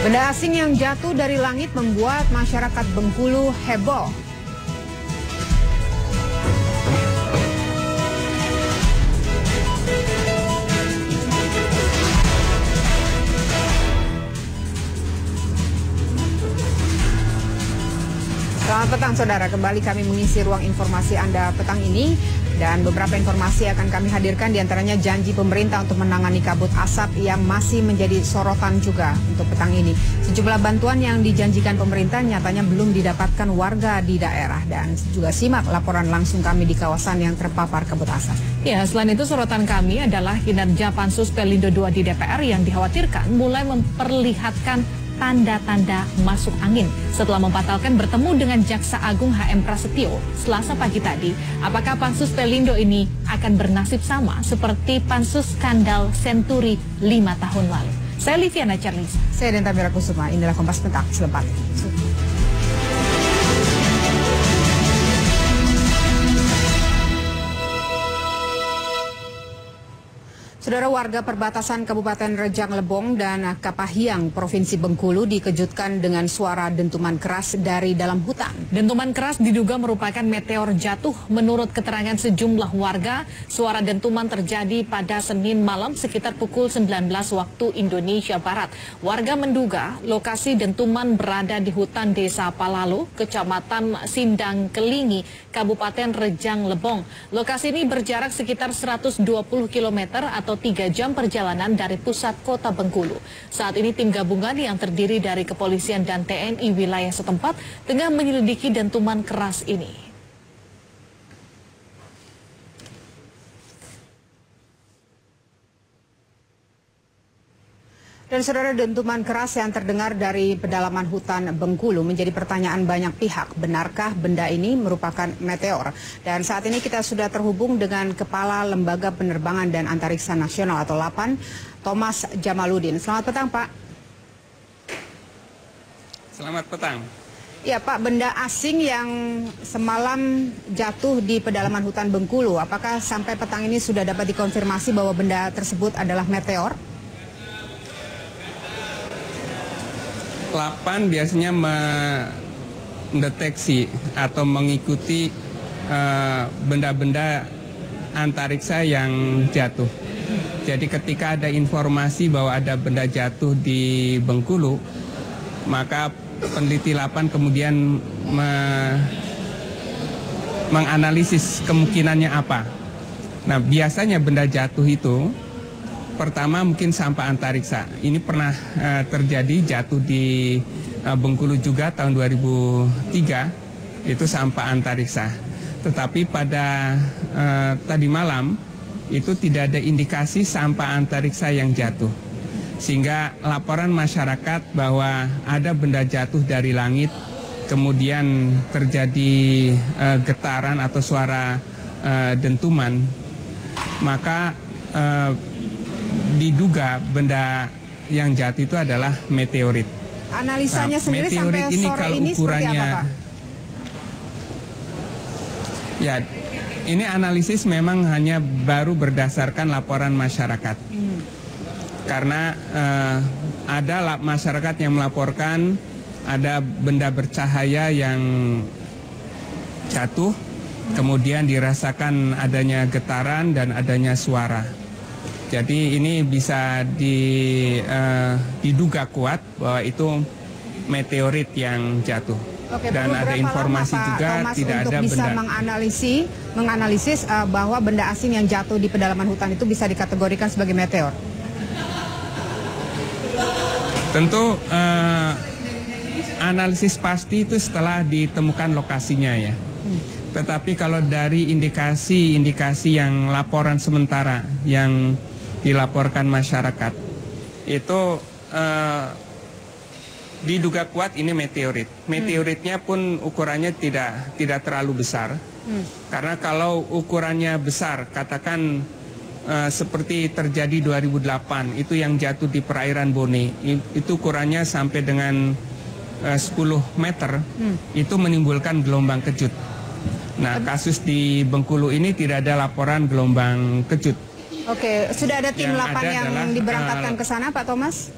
Benda asing yang jatuh dari langit membuat masyarakat Bengkulu heboh. Selamat petang saudara, kembali kami mengisi ruang informasi Anda petang ini. Dan beberapa informasi akan kami hadirkan, diantaranya janji pemerintah untuk menangani kabut asap yang masih menjadi sorotan juga untuk petang ini. Sejumlah bantuan yang dijanjikan pemerintah nyatanya belum didapatkan warga di daerah. Dan juga simak laporan langsung kami di kawasan yang terpapar kabut asap. Ya, selain itu sorotan kami adalah kinerja Pansus Pelindo II di DPR yang dikhawatirkan mulai memperlihatkan tanda-tanda masuk angin setelah membatalkan bertemu dengan Jaksa Agung HM Prasetyo Selasa pagi tadi. Apakah Pansus Pelindo ini akan bernasib sama seperti Pansus skandal Senturi 5 tahun lalu? Saya Liviana Charlisa. Saya Denta Mirakusuma, inilah Kompas Petang selengkapnya. Saudara, warga perbatasan Kabupaten Rejang Lebong dan Kapahiang, Provinsi Bengkulu dikejutkan dengan suara dentuman keras dari dalam hutan. Dentuman keras diduga merupakan meteor jatuh. Menurut keterangan sejumlah warga, suara dentuman terjadi pada Senin malam sekitar pukul 19 waktu Indonesia Barat. Warga menduga lokasi dentuman berada di hutan Desa Palalo, Kecamatan Sindang Kelingi, Kabupaten Rejang Lebong. Lokasi ini berjarak sekitar 120 km atau 3 jam perjalanan dari pusat kota Bengkulu. Saat ini tim gabungan yang terdiri dari kepolisian dan TNI wilayah setempat tengah menyelidiki dentuman keras ini. Dan saudara, dentuman keras yang terdengar dari pedalaman hutan Bengkulu menjadi pertanyaan banyak pihak. Benarkah benda ini merupakan meteor? Dan saat ini kita sudah terhubung dengan Kepala Lembaga Penerbangan dan Antariksa Nasional atau LAPAN, Thomas Jamaludin. Selamat petang, Pak. Selamat petang. Ya, Pak, benda asing yang semalam jatuh di pedalaman hutan Bengkulu, apakah sampai petang ini sudah dapat dikonfirmasi bahwa benda tersebut adalah meteor? LAPAN biasanya mendeteksi atau mengikuti benda-benda antariksa yang jatuh. Jadi ketika ada informasi bahwa ada benda jatuh di Bengkulu, maka peneliti LAPAN kemudian menganalisis kemungkinannya apa. Nah, biasanya benda jatuh itu pertama mungkin sampah antariksa. Ini pernah terjadi jatuh di Bengkulu juga tahun 2003, itu sampah antariksa. Tetapi pada tadi malam itu tidak ada indikasi sampah antariksa yang jatuh. Sehingga laporan masyarakat bahwa ada benda jatuh dari langit, kemudian terjadi getaran atau suara dentuman, maka diduga benda yang jatuh itu adalah meteorit. Analisanya sendiri meteorit sampai ini sore kalau ini ukurannya, seperti apa, Pak? Ya, ini analisis memang hanya baru berdasarkan laporan masyarakat. Karena ada masyarakat yang melaporkan ada benda bercahaya yang jatuh, kemudian dirasakan adanya getaran dan adanya suara. Jadi ini bisa diduga kuat bahwa itu meteorit yang jatuh. Oke, dan ada informasi lama, juga Thomas, tidak untuk ada bisa benda menganalisis bahwa benda asing yang jatuh di pedalaman hutan itu bisa dikategorikan sebagai meteor? Tentu analisis pasti itu setelah ditemukan lokasinya ya. Tetapi kalau dari indikasi yang laporan sementara yang dilaporkan masyarakat itu diduga kuat ini meteorit. Meteoritnya pun ukurannya tidak terlalu besar. Karena kalau ukurannya besar, katakan seperti terjadi 2008 itu yang jatuh di perairan Bone, itu ukurannya sampai dengan 10 meter, itu menimbulkan gelombang kejut. Nah, kasus di Bengkulu ini tidak ada laporan gelombang kejut. Oke, sudah ada tim LAPAN yang diberangkatkan ke sana, Pak Thomas?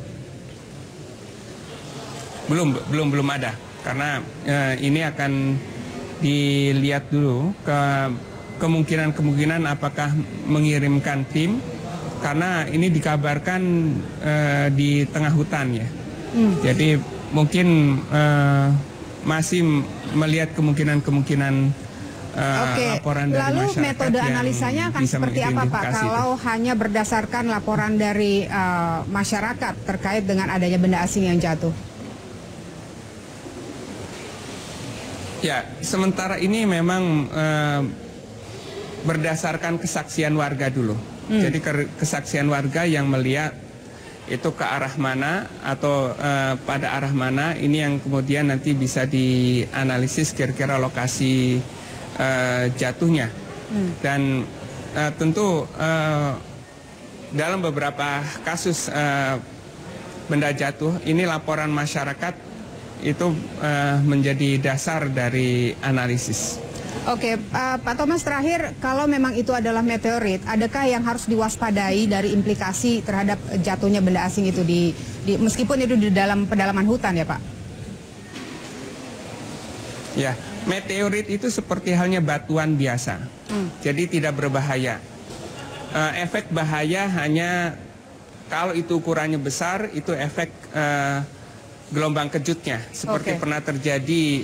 Belum ada, karena ini akan dilihat dulu kemungkinan apakah mengirimkan tim, karena ini dikabarkan di tengah hutan ya. Jadi mungkin masih melihat kemungkinan laporan dari lalu masyarakat. Metode analisanya akan seperti apa Pak kalau hanya berdasarkan laporan dari masyarakat terkait dengan adanya benda asing yang jatuh? Ya, sementara ini memang berdasarkan kesaksian warga dulu. Jadi kesaksian warga yang melihat itu ke arah mana atau pada arah mana, ini yang kemudian nanti bisa dianalisis kira-kira lokasi jatuhnya. Dan tentu dalam beberapa kasus benda jatuh, ini laporan masyarakat itu menjadi dasar dari analisis. Oke, Pak Thomas, terakhir, kalau memang itu adalah meteorit, adakah yang harus diwaspadai dari implikasi terhadap jatuhnya benda asing itu meskipun itu di dalam pedalaman hutan ya Pak? Ya, meteorit itu seperti halnya batuan biasa, jadi tidak berbahaya. Efek bahaya hanya kalau itu ukurannya besar, itu efek gelombang kejutnya, seperti pernah terjadi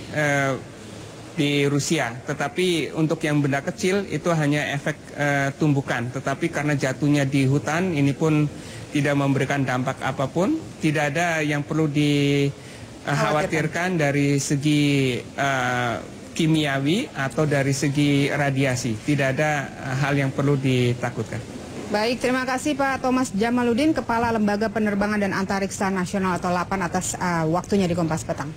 di Rusia. Tetapi untuk yang benda kecil itu hanya efek tumbukan. Tetapi karena jatuhnya di hutan, ini pun tidak memberikan dampak apapun. Tidak ada yang perlu dikhawatirkan dari segi kimiawi atau dari segi radiasi. Tidak ada hal yang perlu ditakutkan. Baik, terima kasih Pak Thomas Jamaludin, Kepala Lembaga Penerbangan dan Antariksa Nasional atau LAPAN atas waktunya di Kompas Petang.